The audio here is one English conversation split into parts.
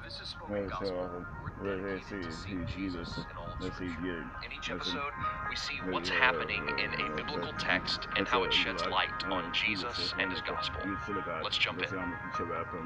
This is Spoken Gospel. We're dedicated to seeing Jesus in all of Scripture. In each episode, we see what's happening in a biblical text and how it sheds light on Jesus and his gospel. Let's jump in.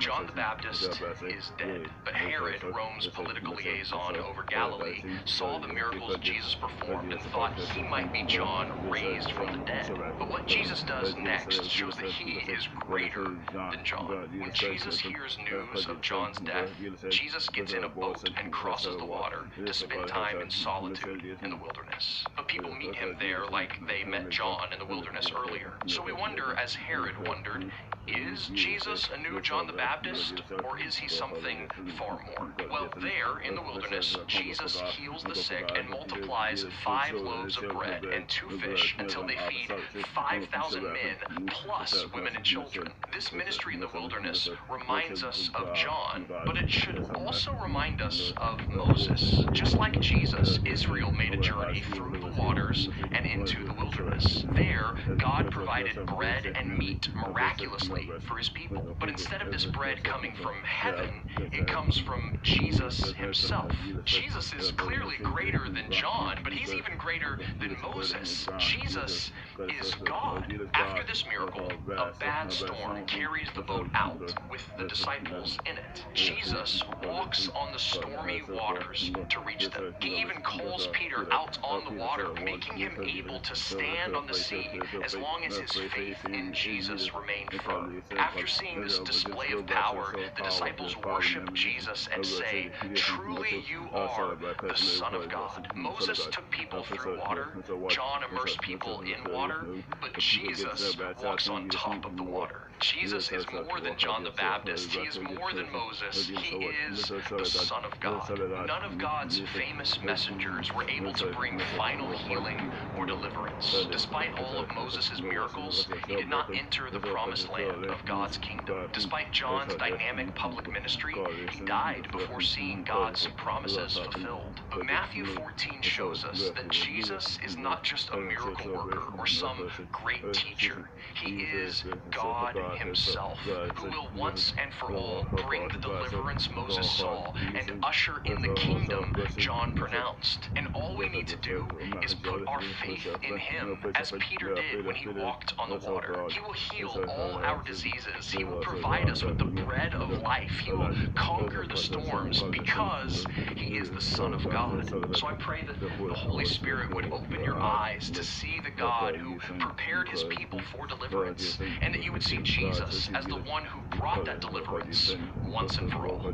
John the Baptist is dead, but Herod, Rome's political liaison over Galilee, saw the miracles Jesus performed and thought he might be John raised from the dead. But what Jesus does next shows that he is greater than John. When Jesus hears news of John's death, Jesus gets in a boat and crosses the water to spend time in solitude in the wilderness. But people meet him there like they met John in the wilderness earlier. So we wonder, as Herod wondered, is Jesus a new John the Baptist, or is he something far more? Well, there in the wilderness, Jesus heals the sick and multiplies 5 loaves of bread and 2 fish until they feed 5,000 men, plus women and children. This ministry in the wilderness reminds us of John, but it should also remind us of Moses. Just like Jesus, Israel made a journey through the waters and into the wilderness. There, God provided bread and meat miraculously for his people. But instead of this bread coming from heaven, it comes from Jesus himself. Jesus is clearly greater than John, but he's even greater than Moses. Jesus is God. After this miracle, a bad storm carries the boat out with the disciples in it. Jesus walks on the stormy waters to reach them. He even calls Peter out on the water, making him able to stand on the sea as long as his faith in Jesus remained firm. After seeing this display of power, the disciples worship Jesus and say, "Truly you are the Son of God." Moses took people through water, John immersed people in water, but Jesus walks on top of the water. Jesus is more than John the Baptist. He is more than Moses. He is the Son of God. None of God's famous messengers were able to bring final healing or deliverance. Despite all of Moses' miracles, he did not enter the promised land of God's kingdom. Despite John's dynamic public ministry, he died before seeing God's promises fulfilled. But Matthew 14 shows us that Jesus is not just a miracle worker or some great teacher. He is God himself, who will once and for all bring the deliverance Moses saw and usher in the kingdom John pronounced. And all we need to do is put our faith in him, as Peter did when he walked on the water. He will heal all our diseases. He will provide us with the bread of life. He will conquer the storms because he is the Son of God. So I pray that the Holy Spirit would open your eyes to see the God who prepared his people for deliverance, and that you would see Jesus as the one who brought that deliverance once and for all.